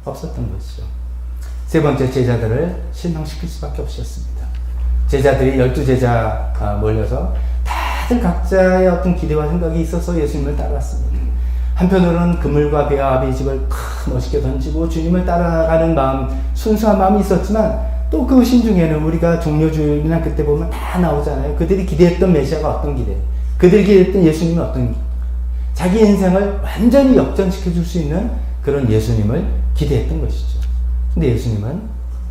없었던 것이죠. 세 번째, 제자들을 실망시킬 수밖에 없었습니다. 제자들이 12제자 몰려서 다들 각자의 어떤 기대와 생각이 있어서 예수님을 따라왔습니다. 한편으로는 그물과 배와 아비집을 멋있게 던지고 주님을 따라가는 마음, 순수한 마음이 있었지만 또 그 신중에는 우리가 종료주일이나 그때 보면 다 나오잖아요. 그들이 기대했던 메시아가 어떤 기대, 그들이 기대했던 예수님은 어떤 자기 인생을 완전히 역전시켜 줄 수 있는 그런 예수님을 기대했던 것이죠. 근데 예수님은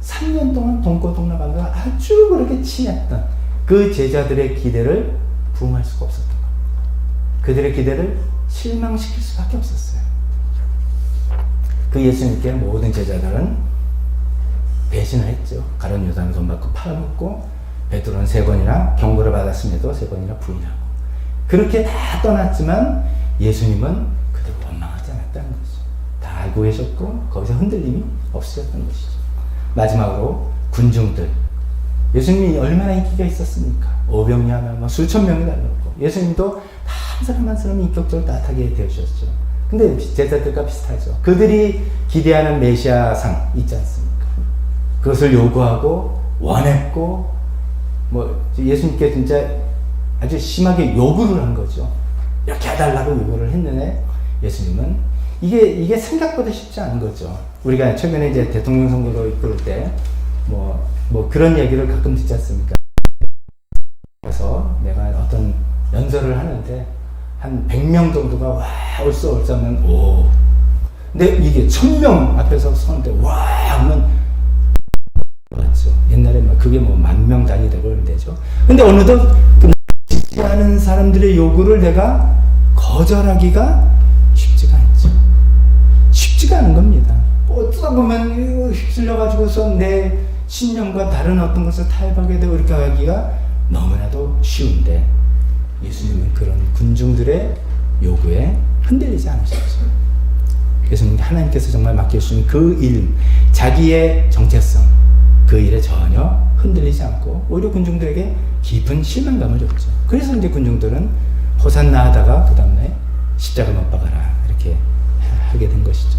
3년 동안 동고동락하면서 아주 그렇게 친했던 그 제자들의 기대를 부응할 수가 없었던 겁니다. 그들의 기대를 실망시킬 수밖에 없었어요. 그 예수님께 모든 제자들은 배신을 했죠. 가룟 유다는 돈 받고 팔아먹고, 베드로는 3번이나 경고를 받았음에도 3번이나 부인하고, 그렇게 다 떠났지만 예수님은 그들 원망하지 않았다는 것이죠. 다 알고 계셨고 거기서 흔들림이 없으셨던 것이죠. 마지막으로 군중들, 예수님이 얼마나 인기가 있었습니까? 오병이 하면 수천 명이 달렸고, 예수님도 한 사람 한 사람이 인격적으로 따뜻하게 대해주셨죠. 근데 제자들과 비슷하죠. 그들이 기대하는 메시아상 있지 않습니까? 그것을 요구하고 원했고, 예수님께 진짜 아주 심하게 요구를 한 거죠. 이렇게 해달라고 요구를 했는데 예수님은 이게 생각보다 쉽지 않은 거죠. 우리가 최근에 이제 대통령 선거로 이끌 때 그런 얘기를 가끔 듣지 않습니까? 그래서 내가 어떤 연설을 하는데 한 100명 정도가 와 올 수 하면 오. 근데 이게 1000명 앞에서 서는데 와 하면 맞죠. 옛날에 그게 10,000명 단위 되고 그러면 되죠. 근데 어느덧 듣지 않은 사람들의 요구를 내가 거절하기가 쉽지가 않죠. 쉽지가 않은 겁니다. 어쩌다 보면 휩쓸려가지고서 내 신념과 다른 어떤 것을 타협하게 되고 이렇게 하기가 너무나도 쉬운데, 예수님은 그런 군중들의 요구에 흔들리지 않으셨죠. 예수님, 하나님께서 정말 맡겨주신 그 일, 자기의 정체성, 그 일에 전혀 흔들리지 않고 오히려 군중들에게 깊은 실망감을 줬죠. 그래서 이제 군중들은 호산나 하다가 그 다음에 십자가 못 박아라 이렇게 하게 된 것이죠.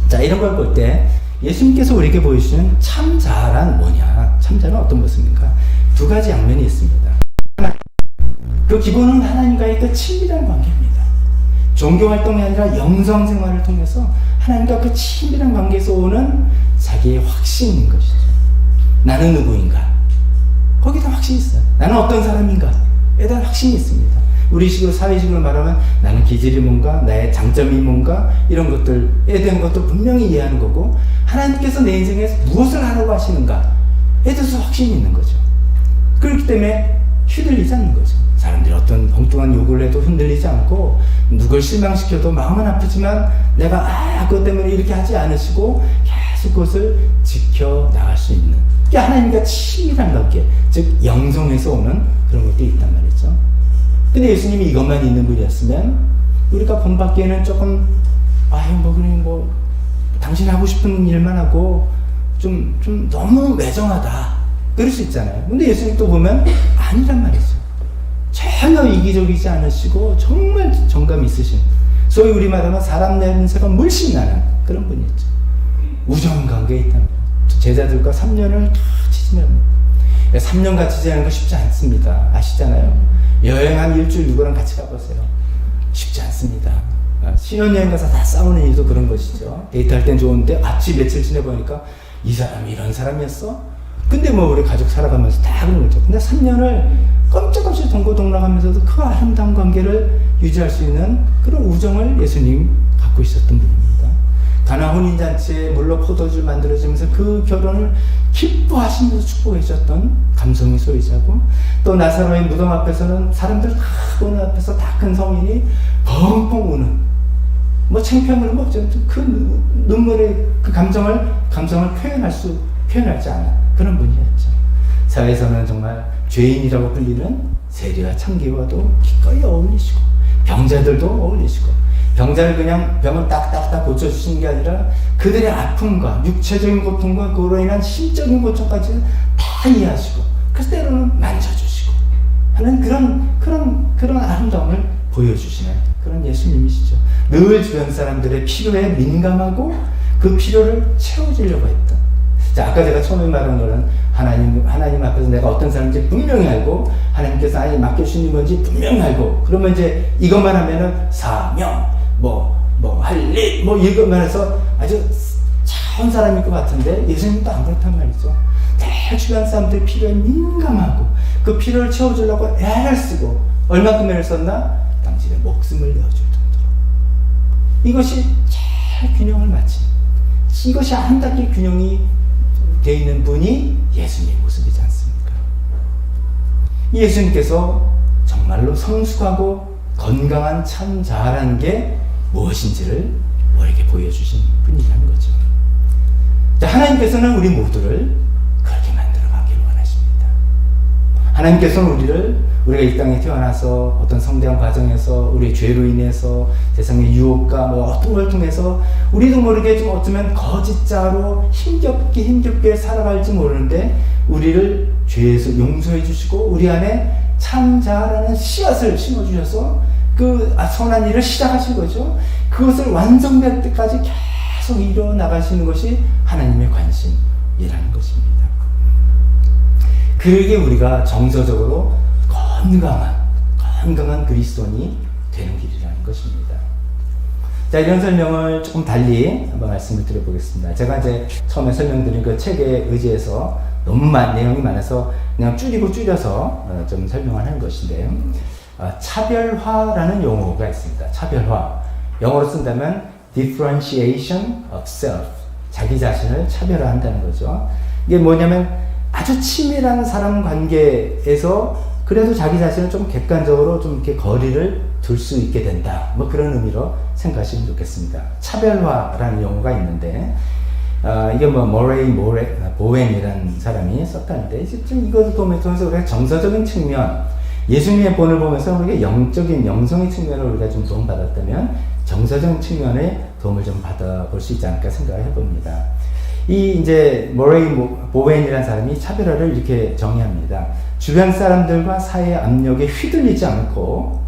자, 이런 걸 볼 때 예수님께서 우리에게 보여주시는 참 자아란 뭐냐? 참 자아는 어떤 모습입니까? 2가지 양면이 있습니다. 그 기본은 하나님과의 그 친밀한 관계입니다. 종교 활동이 아니라 영성 생활을 통해서 하나님과 그 친밀한 관계에서 오는 자기의 확신인 것이죠. 나는 누구인가? 거기다 확신이 있어요. 나는 어떤 사람인가에 대한 확신이 있습니다. 우리식으로 사회식으로 말하면 나는 기질이 뭔가, 나의 장점이 뭔가, 이런 것들에 대한 것도 분명히 이해하는 거고, 하나님께서 내 인생에서 무엇을 하라고 하시는가에 대해서 확신이 있는 거죠. 그렇기 때문에 휘둘리지 않는 거죠. 사람들이 어떤 엉뚱한 요구를 해도 흔들리지 않고, 누굴 실망시켜도 마음은 아프지만 내가 그것 때문에 이렇게 하지 않으시고 계속 그것을 지켜나갈 수 있는, 그게 하나님과 친밀한 관계, 즉 영성에서 오는 그런 것들이 있단 말이죠. 근데 예수님이 이것만 있는 분이었으면 우리가 본받기에는 조금 당신이 하고 싶은 일만 하고 좀 너무 외정하다 그럴 수 있잖아요. 근데 예수님 또 보면 아니란 말이죠. 전혀 이기적이지 않으시고 정말 정감이 있으신, 소위 우리 말하면 사람 냄새가 물씬 나는 그런 분이었죠. 우정관계에 있다는 거죠. 제자들과 3년을 다 지내합니다. 3년 같이 지내는 거 쉽지 않습니다. 아시잖아요. 여행 한 일주일 누구랑 같이 가보세요. 쉽지 않습니다. 신혼여행 가서 다 싸우는 일도 그런 것이죠. 데이트할 땐 좋은데 같이 며칠 지내보니까 이 사람이 이런 사람이었어? 근데 우리 가족 살아가면서 다 그런 거죠. 근데 3년을 깜짝없이 동고동락하면서도 그 아름다운 관계를 유지할 수 있는 그런 우정을 예수님 갖고 있었던 분입니다. 가나 혼인잔치에 물로 포도주 만들어지면서 그 결혼을 기뻐하시면서 축복해 주셨던 감성의 소유자고, 또 나사로의 무덤 앞에서는 사람들 다 보는 앞에서 다 큰 성인이 펑펑 우는, 창피함으로 그 눈물의 그 감정을 표현하지 않은 그런 분이었죠. 사회에서는 정말 죄인이라고 불리는 세리와 창기와도 기꺼이 어울리시고, 병자들도 어울리시고, 병자를 그냥 병을 딱딱딱 고쳐주시는 게 아니라 그들의 아픔과 육체적인 고통과 그로 인한 심적인 고통까지 다 이해하시고, 그래서 때로는 만져주시고 하는 그런 아름다움을 보여주시는 그런 예수님이시죠. 늘 주변 사람들의 필요에 민감하고 그 필요를 채워주려고 했던. 자, 아까 제가 처음에 말한 거는 하나님 앞에서 내가 어떤 사람인지 분명히 알고, 하나님께서 나에게 맡겨주신 건지 분명히 알고, 그러면 이제 이것만 하면은 사명, 할 일, 이것만 해서 아주 차은 사람일 것 같은데, 예수님도 안 그렇단 말이죠. 내 주변 사람들의 필요에 민감하고, 그 필요를 채워주려고 애를 쓰고, 얼마큼 애를 썼나? 당신의 목숨을 내어줄 정도로. 이것이 잘 균형을 맞춘, 이것이 아름답게 균형이 되어 있는 분이 예수님의 모습이지 않습니까? 예수님께서 정말로 성숙하고 건강한 참 자라는 게 무엇인지를 우리에게 보여주신 분이라는 거죠. 자, 하나님께서는 우리 모두를 그렇게 만들어가기를 원하십니다. 하나님께서는 우리가 이 땅에 태어나서 어떤 성대한 과정에서 우리의 죄로 인해서 세상의 유혹과 어떤 걸 통해서 우리도 모르게 좀 어쩌면 거짓자로 힘겹게 살아갈지 모르는데 우리를 죄에서 용서해 주시고 우리 안에 참자라는 씨앗을 심어주셔서 그 선한 일을 시작하신 거죠. 그것을 완성될 때까지 계속 이뤄나가시는 것이 하나님의 관심이라는 것입니다. 그러게 우리가 정서적으로 건강한 그리스도인이 되는 길이라는 것입니다. 자, 이런 설명을 조금 달리 한번 말씀을 드려보겠습니다. 제가 이제 처음에 설명드린 그 책에 의지해서 너무 내용이 많아서 그냥 줄여서 좀 설명을 하는 것인데요. 차별화라는 용어가 있습니다. 차별화. 영어로 쓴다면 differentiation of self. 자기 자신을 차별화한다는 거죠. 이게 뭐냐면 아주 치밀한 사람 관계에서 그래도 자기 자신을 좀 객관적으로 좀 이렇게 거리를 둘 수 있게 된다. 그런 의미로 생각하시면 좋겠습니다. 차별화라는 용어가 있는데, 이게 모레이 보웬이라는 사람이 썼다는데, 이것을 보면서 우리가 정서적인 측면, 예수님의 본을 보면서 우리가 영적인, 영성의 측면을 우리가 좀 도움받았다면, 정서적인 측면에 도움을 좀 받아볼 수 있지 않을까 생각을 해봅니다. 이제 모레이 보웬이라는 사람이 차별화를 이렇게 정의합니다. 주변 사람들과 사회의 압력에 휘둘리지 않고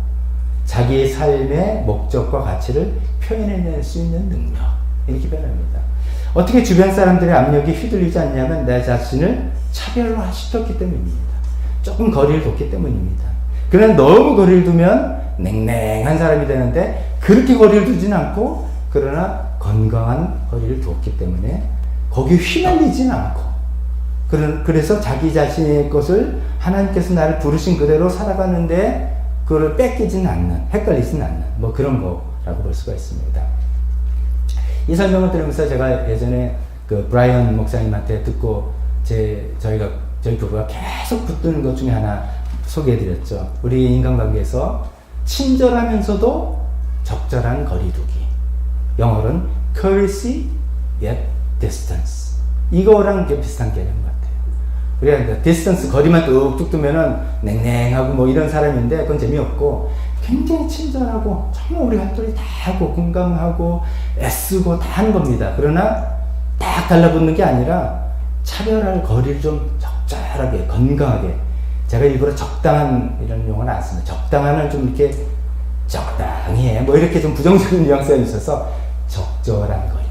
자기의 삶의 목적과 가치를 표현해낼 수 있는 능력, 이렇게 표현합니다. 어떻게 주변 사람들의 압력에 휘둘리지 않냐면 내 자신을 차별화시켰기 때문입니다. 조금 거리를 뒀기 때문입니다. 그러나 너무 거리를 두면 냉랭한 사람이 되는데 그렇게 거리를 두지는 않고, 그러나 건강한 거리를 두었기 때문에 거기에 휘말리지는 않고, 그래서 자기 자신의 것을 하나님께서 나를 부르신 그대로 살아가는데 그걸 뺏기지는 않는, 헷갈리지는 않는 그런 거라고 볼 수가 있습니다. 이 설명을 들으면서 제가 예전에 그 브라이언 목사님한테 듣고 저희 부부가 계속 붙드는 것 중에 하나 소개해드렸죠. 우리 인간관계에서 친절하면서도 적절한 거리두기. 영어로는 courtesy yet distance. 이거랑 비슷한 개념 같아요. 우리가 distance, 거리만 뚝뚝 두면은 냉랭하고 이런 사람인데 그건 재미없고, 굉장히 친절하고 정말 우리 할 소리 다 하고 공감하고 애쓰고 다 하는 겁니다. 그러나 딱 달라붙는 게 아니라 차별할 거리를 좀 적절하게, 건강하게. 제가 일부러 적당한 이런 용어는 안 씁니다. 적당한은 좀 이렇게 적당히 해. 이렇게 좀 부정적인 뉘앙스가 있어서 적절한 거리.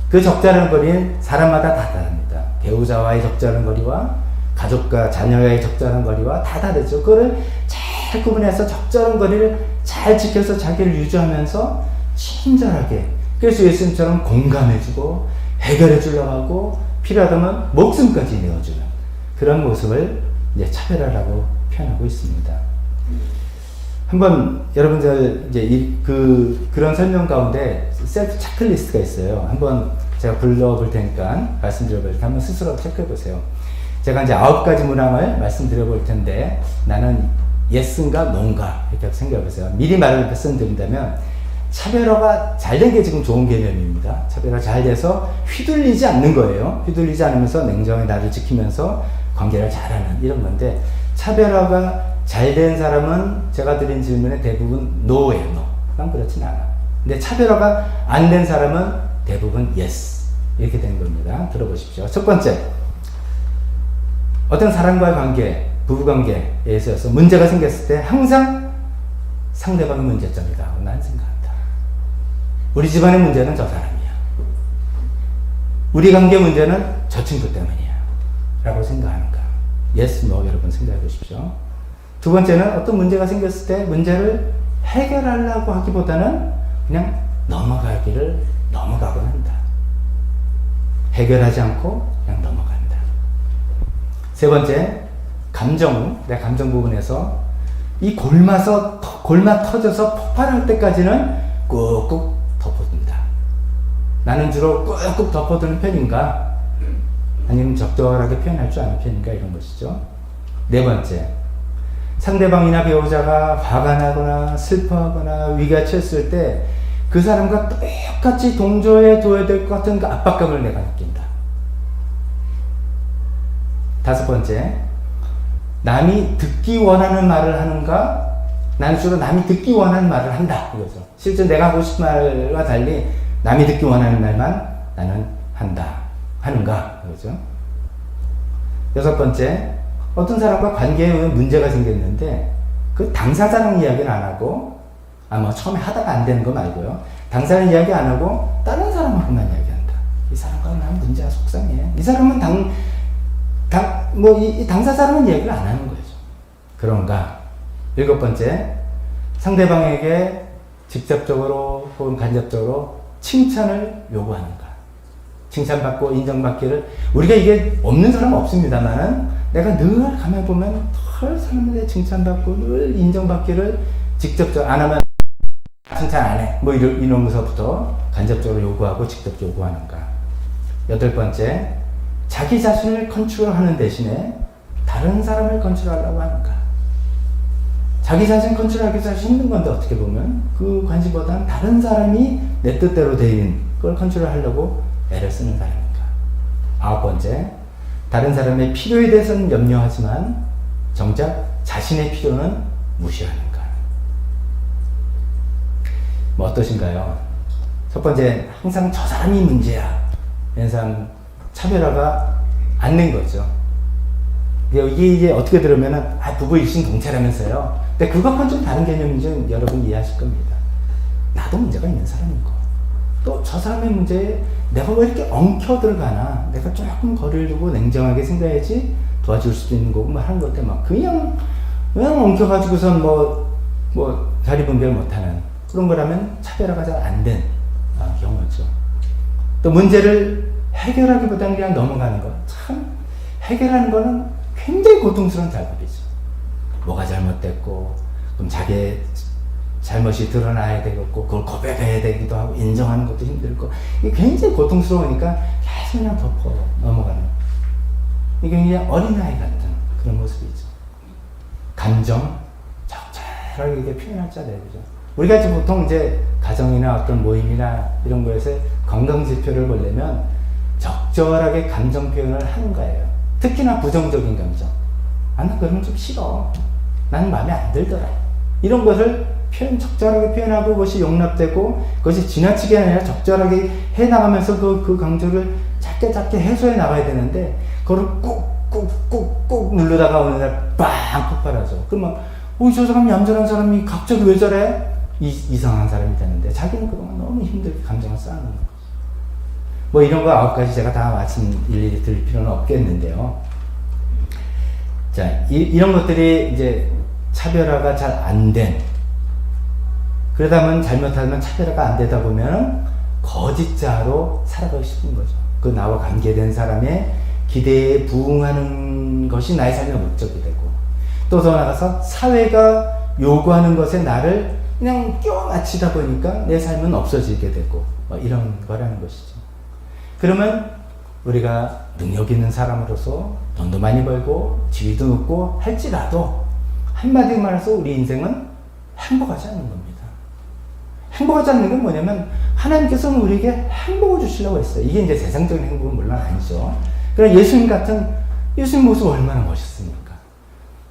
그 적절한 거리는 사람마다 다 다릅니다. 배우자와의 적절한 거리와 가족과 자녀와의 적절한 거리와 다 다르죠. 그거를 잘 구분해서 적절한 거리를 잘 지켜서 자기를 유지하면서 친절하게, 그래서 예수님처럼 공감해주고 해결해주려고 하고 필요하다면 목숨까지 내어주는 그런 모습을 이제 차별화라고 표현하고 있습니다. 한번 여러분들 이제 그런 설명 가운데 셀프 체크리스트가 있어요. 한번 제가 불러볼 테니까 말씀드려볼 테니까 한번 스스로 체크해 보세요. 제가 이제 9가지 문항을 말씀드려볼 텐데 나는 예스인가 노인가 이렇게 생각해 보세요. 미리 말씀드린다면 차별화가 잘 된 게 지금 좋은 개념입니다. 차별화 잘 돼서 휘둘리지 않는 거예요. 휘둘리지 않으면서 냉정히 나를 지키면서 관계를 잘하는 이런 건데, 차별화가 잘 된 사람은 제가 드린 질문에 대부분 no예요. no. 난 그렇진 않아. 근데 차별화가 안 된 사람은 대부분 yes. 이렇게 된 겁니다. 들어보십시오. 첫 번째, 어떤 사람과의 관계, 부부관계에 있어서 문제가 생겼을 때 항상 상대방의 문제점이다. 난 생각한다. 우리 집안의 문제는 저 사람이야. 우리 관계 문제는 저 친구 때문이야 라고 생각하는가? Yes, no 여러분 생각해 보십시오. 두 번째는 어떤 문제가 생겼을 때 문제를 해결하려고 하기보다는 그냥 넘어가곤 한다. 해결하지 않고 그냥 넘어간다. 세 번째, 내 감정 부분에서 이 골마 터져서 폭발할 때까지는 꾹꾹 덮어둔다. 나는 주로 꾹꾹 덮어두는 편인가? 아니면 적절하게 표현할 줄 아는 편인가? 이런 것이죠. 네 번째, 상대방이나 배우자가 화가 나거나 슬퍼하거나 위가 처했을 때 그 사람과 똑같이 동조해 둬야 될 것 같은 그 압박감을 내가 느낀다. 다섯 번째, 남이 듣기 원하는 말을 하는가? 나는 주로 남이 듣기 원하는 말을 한다. 이거죠. 실제 내가 하고 싶은 말과 달리 남이 듣기 원하는 말만 나는 하는가? 이거죠. 여섯 번째, 어떤 사람과 관계에 문제가 생겼는데 그 당사자랑 이야기는 안 하고 처음에 하다가 안 되는 거 말고요. 당사자는 이야기 안 하고 다른 사람하고만 이야기한다. 이 사람과 난 문제가 속상해. 이 사람은 이 당사자랑은 이야기를 안 하는 거죠. 그런가? 일곱 번째, 상대방에게 직접적으로 혹은 간접적으로 칭찬을 요구하는가? 칭찬받고 인정받기를, 우리가 이게 없는 사람은 없습니다만 내가 늘 가만히 보면 늘 사람들의 칭찬받고 늘 인정받기를 직접적으로 안 하면 칭찬 안 해. 이러면서부터 간접적으로 요구하고 직접 요구하는가. 여덟 번째, 자기 자신을 컨트롤하는 대신에 다른 사람을 컨트롤하려고 하는가. 자기 자신 컨트롤하기 사실 힘든 건데 어떻게 보면 그 관심보다는 다른 사람이 내 뜻대로 되는 걸 컨트롤하려고 애를 쓰는 사람인가. 아홉 번째, 다른 사람의 필요에 대해서는 염려하지만 정작 자신의 필요는 무시하는가. 어떠신가요? 첫 번째, 항상 저 사람이 문제야. 이런 사람 차별화가 안 된 거죠. 이게 이제 어떻게 들으면은 부부 일심동체라면서요. 근데 그것과는 좀 다른 개념인지 여러분 이해하실 겁니다. 나도 문제가 있는 사람이고 또 저 사람의 문제에 내가 왜 이렇게 엉켜 들어가나. 내가 조금 거리를 두고 냉정하게 생각해야지 도와줄 수도 있는 거고 하는 건데 그냥 엉켜가지고선 자리 분별 못하는 그런 거라면 차별화가 잘 안 된 경우죠. 또 문제를 해결하기보다는 그냥 넘어가는 거. 참 해결하는 거는 굉장히 고통스러운 작업이죠. 뭐가 잘못됐고 그럼 자기의 잘못이 드러나야 되겠고 그걸 고백해야 되기도 하고 인정하는 것도 힘들고 이게 굉장히 고통스러우니까 계속 그냥 덮어 넘어가는 이게 그냥 어린아이 같은 그런 모습이죠. 감정 적절하게 이게 표현할 줄 알아야 되죠. 우리가 이제 보통 이제 가정이나 어떤 모임이나 이런 거에서 건강 지표를 보려면 적절하게 감정 표현을 하는 거예요. 특히나 부정적인 감정. 나 그러면 좀 싫어. 나는 마음에 안 들더라. 이런 것을 적절하게 표현하고 그것이 용납되고 그것이 지나치게 아니라 적절하게 해나가면서 그 강조를 작게 해소해 나가야 되는데 그걸 꾹꾹꾹꾹 누르다가 어느 날 빵 폭발하죠. 그러면 저 사람 얌전한 사람이 갑자기 왜 저래? 이상한 사람이 되는데 자기는 그동안 너무 힘들게 감정을 쌓는 거죠. 이런 거 9가지 제가 다 일일이 드릴 필요는 없겠는데요. 자, 이런 것들이 이제 차별화가 잘 안 된, 그러다 보면 잘못하면 차별화가 안 되다 보면 거짓자로 살아가고 싶은 거죠. 그 나와 관계된 사람의 기대에 부응하는 것이 나의 삶의 목적이 되고, 또 더 나아가서 사회가 요구하는 것에 나를 그냥 껴 맞추다 보니까 내 삶은 없어지게 되고, 이런 거라는 것이죠. 그러면 우리가 능력 있는 사람으로서 돈도 많이 벌고 지위도 높고 할지라도 한마디로 말해서 우리 인생은 행복하지 않는 겁니다. 행복하지 않는 건 뭐냐면 하나님께서는 우리에게 행복을 주시려고 했어요. 이게 이제 세상적인 행복은 물론 아니죠. 그러나 예수님 모습 얼마나 멋있습니까?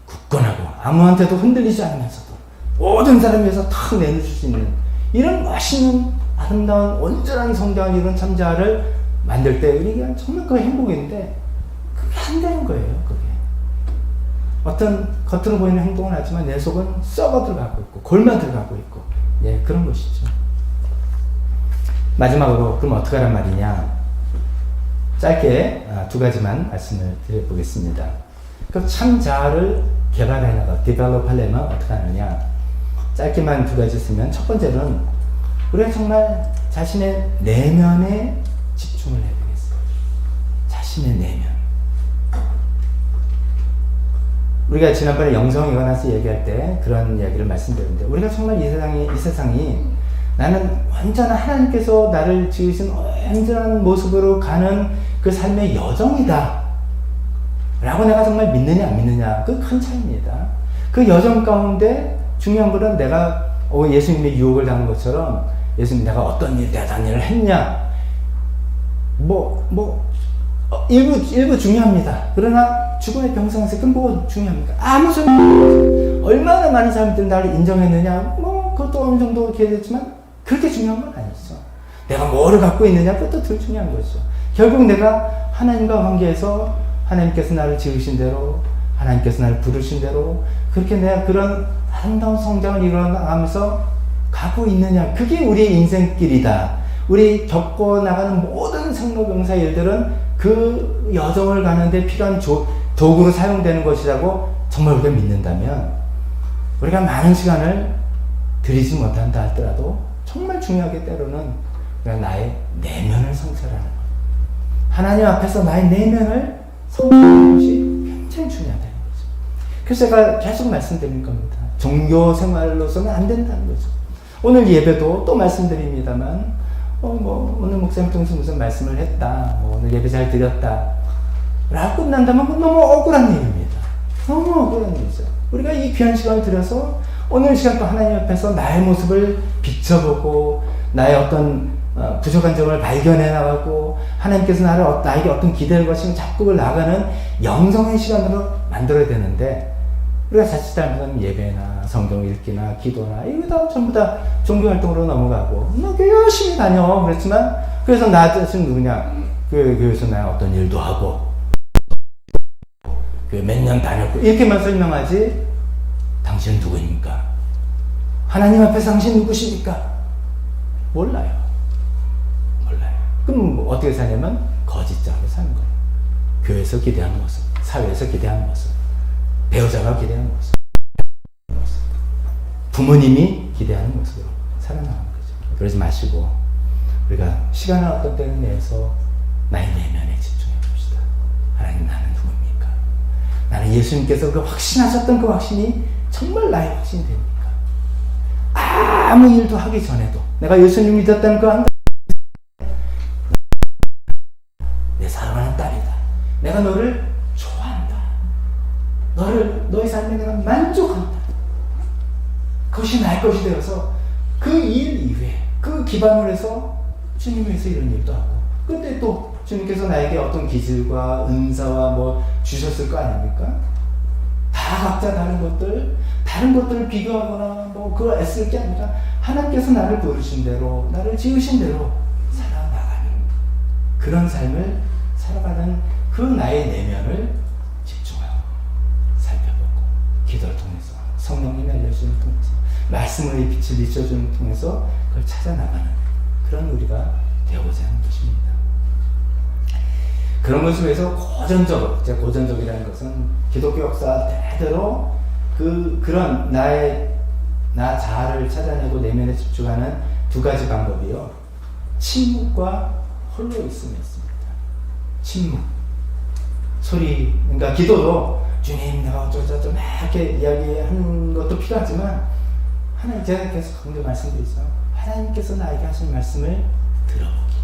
굳건하고 아무한테도 흔들리지 않으면서도 모든 사람 위해서 탁 내놓을 수 있는 이런 멋있는 아름다운 온전한 성장한 이런 참자를 만들 때 우리가 정말 그 행복인데 그게 안 되는 거예요. 그게 어떤 겉으로 보이는 행복은 하지만 내 속은 썩어 들어가고 있고 골마 들어가고 있고 그런 것이죠. 마지막으로 그럼 어떻게 하란 말이냐. 짧게 두 가지만 말씀을 드려보겠습니다. 그 참 자아를 개발해 나가, 디벨롭 하려면 어떻게 하느냐. 짧게만 두 가지 쓰면, 첫 번째는 우리가 정말 자신의 내면에 집중을 해야 되겠어요. 자신의 내면. 우리가 지난번에 영성에 관해서 얘기할 때 그런 이야기를 말씀드렸는데, 우리가 정말 이 세상이 나는 완전한 하나님께서 나를 지으신 온전한 모습으로 가는 그 삶의 여정이다 라고 내가 정말 믿느냐 안 믿느냐, 그 큰 차이입니다. 그 여정 가운데 중요한 것은 내가 예수님의 유혹을 당한 것처럼 예수님 내가 어떤 일, 대단한 일을 했냐, 일부 중요합니다. 그러나 죽음의 병상에서 그 뭐 중요합니까? 아무 소용이 없어요. 얼마나 많은 사람들이 나를 인정했느냐, 그것도 어느 정도 기회됐지만 그렇게 중요한 건 아니죠. 내가 뭐를 갖고 있느냐, 그것도 덜 중요한 거죠. 결국 내가 하나님과 관계에서 하나님께서 나를 지으신 대로, 하나님께서 나를 부르신 대로 그렇게 내가 그런 아름다운 성장을 이뤄나가면서 가고 있느냐, 그게 우리의 인생길이다. 우리 겪어나가는 모든 생로병사 일들은 그 여정을 가는데 필요한 도구로 사용되는 것이라고 정말 우리가 믿는다면, 우리가 많은 시간을 들이지 못한다 할더라도 정말 중요하게 때로는 우리가 나의 내면을 성찰하는 것, 하나님 앞에서 나의 내면을 성찰하는 것이 굉장히 중요하다는 거죠. 그래서 제가 계속 말씀드린 겁니다. 종교 생활로서는 안 된다는 거죠. 오늘 예배도 또 말씀드립니다만, 오늘 목사님 통해서 무슨 말씀을 했다, 오늘 예배 잘 드렸다 라고 끝난다면 너무 억울한 일입니다. 너무 억울한 일이죠. 우리가 이 귀한 시간을 들여서 오늘 시간 또 하나님 앞에서 나의 모습을 비춰보고, 나의 어떤 부족한 점을 발견해 나가고, 하나님께서 나에게 어떤 기대를 거시면 자꾸 나가는 영성의 시간으로 만들어야 되는데, 우리가 자칫 잘못하면 예배나 성경 읽기나 기도나 이거 다 전부 다 종교 활동으로 넘어가고, 교회 열심히 다녀 그랬지만, 그래서 나 자신 누구냐, 교회에서 나 어떤 일도 하고 몇 년 다녔고 이렇게만 설명하지, 당신은 누구입니까? 하나님 앞에서 당신 누구십니까? 몰라요. 그럼 어떻게 사냐면 거짓자로 사는 거예요. 교회에서 기대하는 모습, 사회에서 기대하는 모습, 배우자가 기대하는 모습, 부모님이 기대하는 모습으로 살아나가는 거죠. 그러지 마시고 우리가 시간을 어떤 때는 내서 나의 내면에 집중해 봅시다. 하나님, 나는 누굽니까? 나는 예수님께서 그 확신하셨던 그 확신이 정말 나의 확신이 됩니까? 아무 일도 하기 전에도 내가 예수님 믿었다는 그 한, 내 사랑하는 딸이다, 내가 너를 좋아한다, 너의 삶에 내가 만족한다, 그것이 나의 것이 되어서 그 일 이후에 그 기반으로 해서 주님을 위해서 이런 일도 하고, 근데 또 주님께서 나에게 어떤 기질과 은사와 주셨을 거 아닙니까? 다 각자 다른 것들을 비교하거나 그거 애쓸 게 아니라 하나님께서 나를 부르신 대로, 나를 지으신 대로 살아나가는 그런 삶을 살아가는 그 나의 내면을 집중하고 살펴보고, 기도를 통해서 성령님이 알려주는 통해서 말씀의 빛을 비춰주는 통해서 그걸 찾아나가는 그런 우리가 되어보자 하는 것입니다. 그런 것을 위해서 고전적이라는 것은 기독교 역사 대대로 그런 나 자아를 찾아내고 내면에 집중하는 두 가지 방법이요, 침묵과 홀로 있음이었습니다. 침묵, 소리, 그러니까 기도도 주님 내가 어쩌고저쩌고 이렇게 이야기하는 것도 필요하지만, 하나님, 제가 계속 강조 말씀드리죠. 하나님께서 나에게 하신 말씀을 들어보기.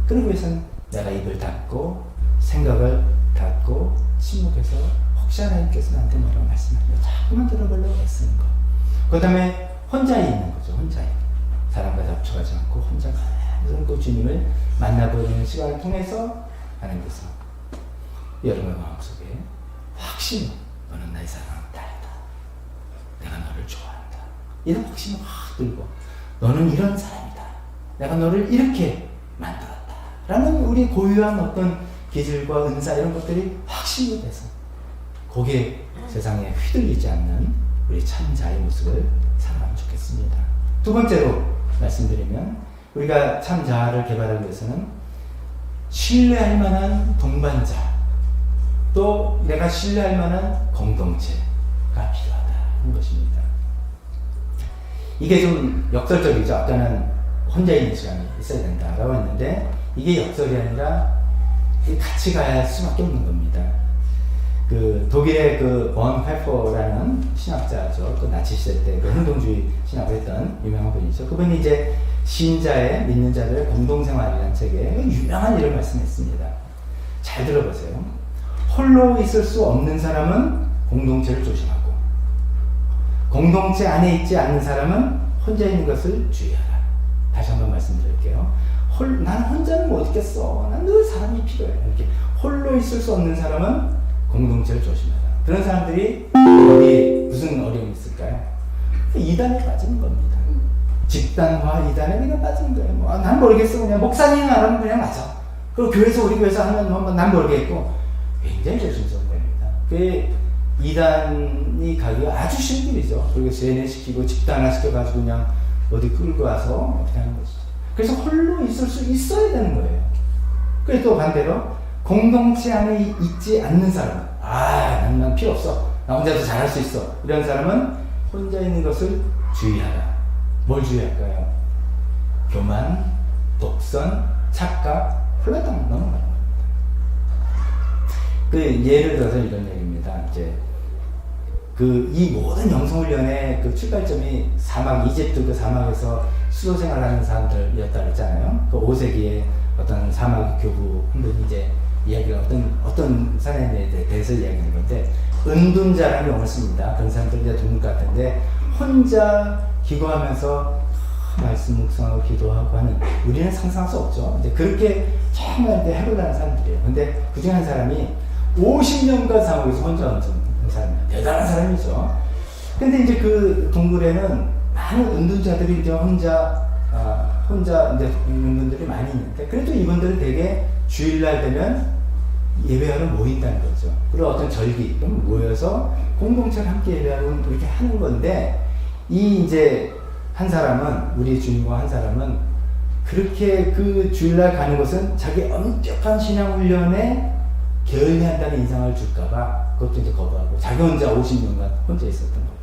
그러기 위해서는 내가 입을 닫고 생각을 닫고 침묵해서 혹시 하나님께서 나한테 뭐라고 말씀하시면 자꾸만 들어보려고 애쓰는 거. 그 다음에 혼자 있는 거죠. 혼자 있는, 사람과 접촉하지 않고 혼자 가만히 그 주님을 만나보는 시간을 통해서 하나님께서 여러분의 마음속에 확신, 너는 나의 사랑하는 딸이다, 내가 너를 좋아한다, 이런 확신을 확 들고, 너는 이런 사람이다, 내가 너를 이렇게 만들었다 라는 우리 고유한 어떤 기질과 은사, 이런 것들이 확신이 돼서 거기에 세상에 휘둘리지 않는 우리 참 자의 모습을 살아가면 좋겠습니다. 두 번째로 말씀드리면, 우리가 참 자아를 개발하기 위해서는 신뢰할 만한 동반자, 또 내가 신뢰할 만한 공동체가 필요하다는 것입니다. 이게 좀 역설적이죠. 아까는 혼자 있는 시간이 있어야 된다라고 했는데 이게 역설이 아니라 같이 가야 할 수밖에 없는 겁니다. 그 독일의 그 본 페퍼라는 신학자죠. 그 나치 시대 때 그 행동주의 신학을 했던 유명한 분이죠. 그분이 이제 신자의 믿는 자들의 공동생활이라는 책에 유명한 일을 말씀했습니다. 잘 들어보세요. 홀로 있을 수 없는 사람은 공동체를 조심하고, 공동체 안에 있지 않는 사람은 혼자 있는 것을 주의하라. 다시 한번 말씀드릴게요. 난 혼자는 못 있겠어. 난 늘 사람이 필요해. 이렇게 홀로 있을 수 없는 사람은 공동체를 조심하라. 그런 사람들이 어디 무슨 어려움이 있을까요? 이단에 빠지는 겁니다. 집단화 이단에 그냥 빠지는 거예요. 뭐, 난 모르겠어. 그냥 목사님 하면 그냥 맞아. 그리고 교회에서 우리 교회에서 하면 뭐, 난 모르겠고. 굉장히 조심스러워합니다. 그 이단이 가기가 아주 쉬운 길이죠. 그리고 세뇌시키고 집단화시켜가지고 그냥 어디 끌고 와서 어떻게 하는 것이죠. 그래서 홀로 있을 수 있어야 되는 거예요. 그래서 또 반대로 공동체 안에 있지 않는 사람, 난 필요 없어. 나 혼자서 잘할 수 있어. 이런 사람은 혼자 있는 것을 주의하라. 뭘 주의할까요? 교만, 독선, 착각, 홀라당 넘어가는 겁니다. 그 예를 들어서 이런 얘기입니다. 이제 이 모든 영성훈련의 그 출발점이 사막, 이집트 그 사막에서 수도 생활하는 사람들이었다 그랬잖아요. 그 5세기에 어떤 사막 교부 한 분이 이제 이야기가 어떤 사람에 대해서 이야기하는 건데, 은둔자라는 용어를 씁니다. 그런 사람들이 이제 드물 것 같은데, 혼자 기도하면서 말씀 묵상하고 기도하고 하는, 우리는 상상할 수 없죠. 이제 그렇게 정말 해보려는 사람들이에요. 근데 그 중에 한 사람이 50년간 사막에서 혼자 얹은 사람이에요. 대단한 사람이죠. 근데 이제 그 동굴에는 많은 은둔자들이 이제 혼자 이제 있는 분들이 많이 있는데, 그래도 이분들은 되게 주일날 되면 예배하러 모인다는 거죠. 그리고 어떤 절기 모여서 공동체를 함께 예배하고 이렇게 하는 건데, 이 이제 한 사람은, 우리 주인공 한 사람은 그렇게 그 주일날 가는 것은 자기 엄격한 신앙훈련에 게을리한다는 인상을 줄까봐 그것도 이제 거부하고 자기 혼자 50년간 혼자 있었던 거예요.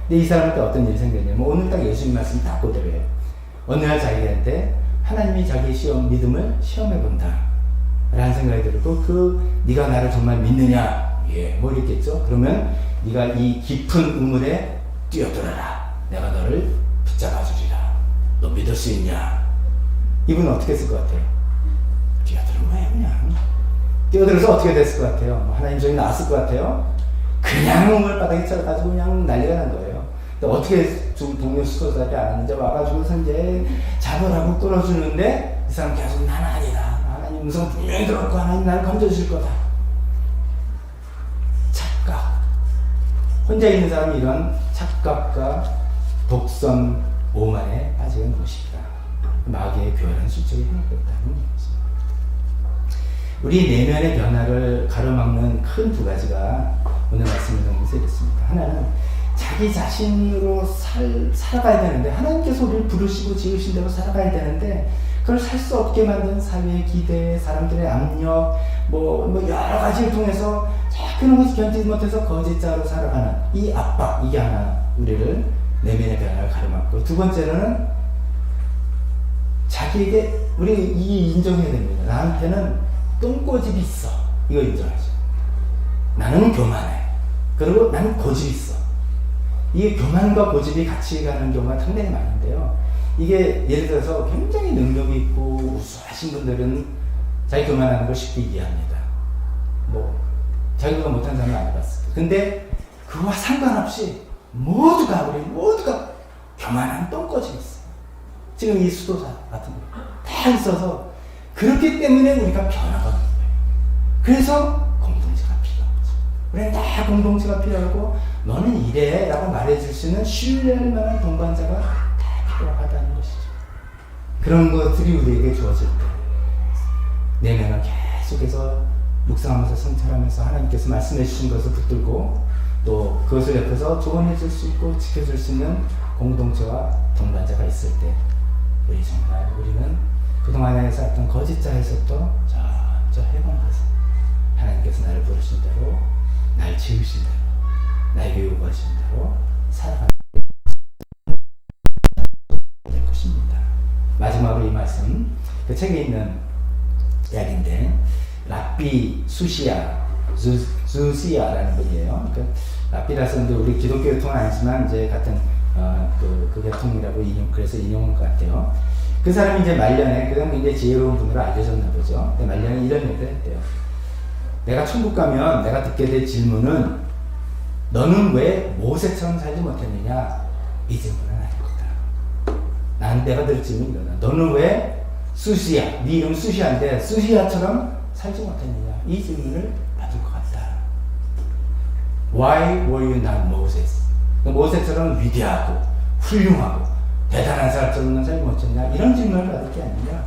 근데 이 사람한테 어떤 일이 생겼냐면, 오늘 딱 예수님 말씀 딱 그대로예요. 어느 날 자기한테 하나님이 자기 믿음을 시험해본다 라는 생각이 들고, 네가 나를 정말 믿느냐? 예, 뭐 이랬겠죠. 그러면 네가 이 깊은 우물에 뛰어들어라. 내가 너를 붙잡아 주리라. 너 믿을 수 있냐? 이분은 어떻게 했을 것 같아요? 뛰어들은 거예요, 그냥. 뛰어들어서 어떻게 됐을 것 같아요? 하나님 손이 나왔을 것 같아요? 그냥 우물 바닥에 쳐가지고 그냥 난리가 난 거예요. 어떻게 동료 수도자들이 아는지 와가지고서 이제 잡으라고 끌어주는데, 이 사람 계속 난 아니다. 하나님 음성 분명히 들었고 하나님 나를 건져주실 거다. 착각. 혼자 있는 사람이 이런 착각과 독선, 오만에 빠지는 것이다. 마귀의 교활한 술책이 해놓겠다는 것입니다. 우리 내면의 변화를 가로막는 큰 두 가지가 오늘 말씀을 통해서 있습니다. 하나는 자기 자신으로 살아가야 되는데, 하나님께서 우리를 부르시고 지으신 대로 살아가야 되는데, 그걸 살 수 없게 만든 사회의 기대, 사람들의 압력, 뭐 여러 가지를 통해서 그런 것을 견디지 못해서 거짓자로 살아가는 이 압박, 이게 하나 우리를 내면의 변화를 가로막고, 두 번째는 자기에게 우리 이 인정해야 됩니다. 나한테는 똥꼬집이 있어. 이거 인정하죠. 나는 교만해. 그리고 나는 고집이 있어. 이게 교만과 고집이 같이 가는 경우가 상당히 많은데요. 이게 예를 들어서 굉장히 능력이 있고 우수하신 분들은 자기 교만하는 걸 쉽게 이해합니다. 뭐 자기가 못하는 사람은 안 해봤어요. 근데 그와 상관없이 우리 모두가 교만한 똥꼬집이 있어요. 지금 이 수도사 같은 거 다 있어서, 그렇기 때문에 우리가 변화가 없는 거예요. 그래서 공동체가 필요한 거죠. 우리는 다 공동체가 필요하고, 너는 이래 라고 말해줄 수 있는 신뢰할 만한 동반자가 다 필요하다는 것이죠. 그런 것들이 우리에게 주어질 때 내면을 계속해서 묵상하면서 성찰하면서 하나님께서 말씀해 주신 것을 붙들고, 또 그것을 옆에서 조언해 줄 수 있고 지켜줄 수 있는 공동체와 동반자가 있을 때, 우리는 그동안에 살았던 거짓자에서부터 먼저 해본 것은 하나님께서 나를 부르신 대로, 날 지으신 대로, 나에게 요구하신 대로 살아가는 될 것입니다. 마지막으로 이 말씀, 그 책에 있는 이야기인데, 랍비 수시아라는 분이에요. 그러니까 랍비라서 우리 기독교 계통은 아니지만 이제 같은 그 계통이라고 그래서 인용한 것 같아요. 그 사람이 이제 말년에, 그 사람이 굉장히 지혜로운 분으로 알려졌나 보죠. 근데 말년에 이런 얘기를 했대요. 내가 천국 가면 내가 듣게 될 질문은 너는 왜 모세처럼 살지 못했느냐? 이 질문은 아닐 거다. 내가 들을 질문이 이거다. 너는 왜 수시아, 네 이름 수시아인데 수시아처럼 살지 못했느냐? 이 질문을 받을 것 같다. Why were you not Moses? 모세처럼 위대하고 훌륭하고 대단한 사람처럼 살지 못했냐? 이런 질문을 받을 게 아니라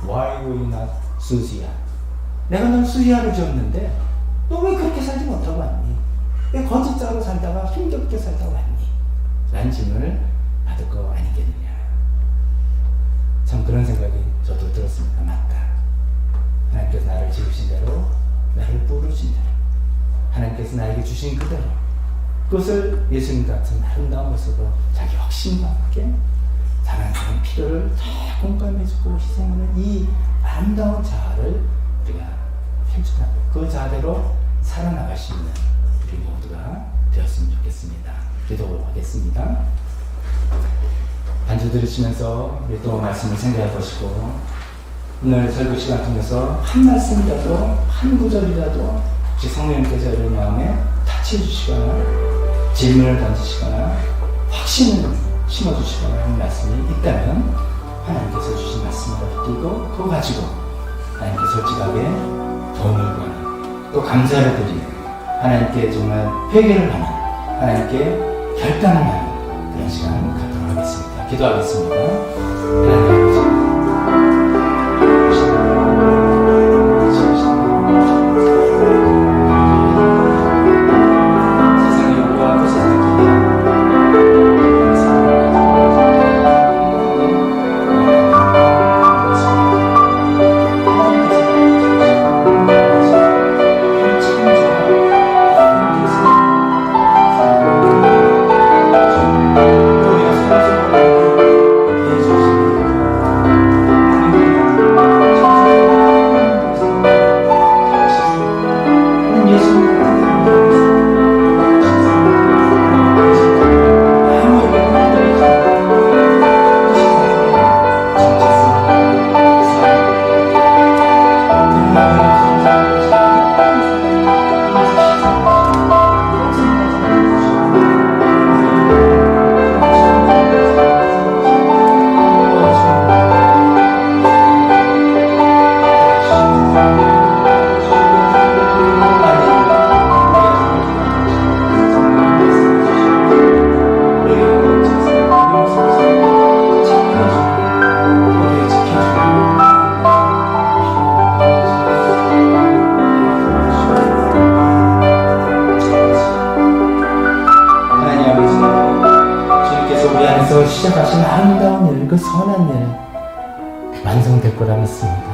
Why were you not 수시아? 내가 넌 수시아를 지었는데 너 왜 그렇게 살지 못하고 왔니? 왜 거짓자로 살다가 힘겹게 살다가 왔니? 라는 질문을 받을 거 아니겠느냐. 참 그런 생각이 저도 들었습니다. 맞다. 하나님께서 나를 지으신 대로, 나를 부르신 대로, 하나님께서 나에게 주신 그대로, 그것을 예수님 같은 아름다운 모습으로 자기 확신과 함께 사랑하는 필요를 다 공감해주고 희생하는 이 아름다운 자아를 우리가 펼쳐나가고 그 자아대로 살아나갈 수 있는 우리 모두가 되었으면 좋겠습니다. 기도하겠습니다. 반주 들으시면서 우리 또 말씀을 생각해 보시고, 오늘 설교 시간 통해서 한 말씀이라도, 한 구절이라도 혹시 성령님께서 여러분 마음에 타치해 주시거나 질문을 던지시거나 확신을 심어주시거나 하는 말씀이 있다면 하나님께서 주신 말씀을 붙들고 그거 가지고 하나님께 솔직하게 도움을 구하는, 또 감사를 드리는, 하나님께 정말 회개를 하는, 하나님께 결단을 하는 그런 시간 갖도록 하겠습니다. 기도하겠습니다. 하나님 아버지, 시작하신 아름다운 일, 그 선한 일 완성될 거라 믿습니다.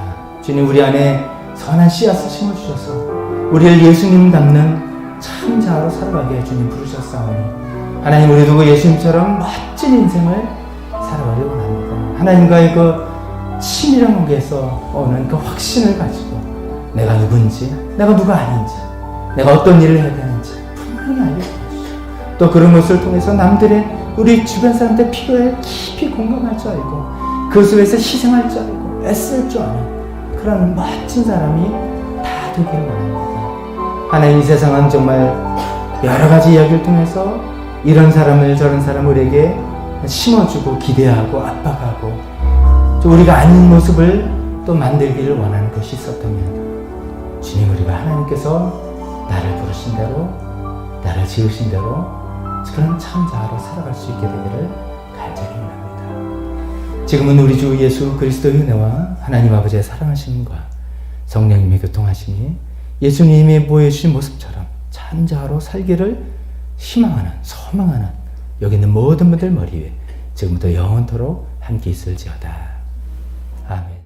주님, 우리 안에 선한 씨앗을 심어주셔서 우리를 예수님 닮는 참 자아로 살아가게 주님 부르셨사오니, 하나님, 우리도 그 예수님처럼 멋진 인생을 살아가려고 합니다. 하나님과의 그 친밀한 관계에서 오는 그 확신을 가지고 내가 누군지, 내가 누가 아닌지, 내가 어떤 일을 해야 되는지 분명히 알려주십시오. 또 그런 것을 통해서 남들의, 우리 주변 사람들의 필요에 깊이 공감할 줄 알고 그것을 위해서 희생할 줄 알고 애쓸 줄 아는 그런 멋진 사람이 다 되기를 원합니다. 하나님, 이 세상은 정말 여러 가지 이야기를 통해서 이런 사람을 저런 사람을 우리에게 심어주고 기대하고 압박하고 또 우리가 아닌 모습을 또 만들기를 원하는 것이 있었다면, 주님, 우리가 하나님께서 나를 부르신 대로, 나를 지으신 대로 그런 참 자아로 살아갈 수 있게 되기를 간절히 원합니다. 지금은 우리 주 예수 그리스도의 은혜와 하나님 아버지의 사랑하심과 성령님의 교통하심이 예수님이 보여주신 모습처럼 참 자아로 살기를 희망하는, 소망하는 여기 있는 모든 분들 머리 위에 지금부터 영원토록 함께 있을지어다. 아멘.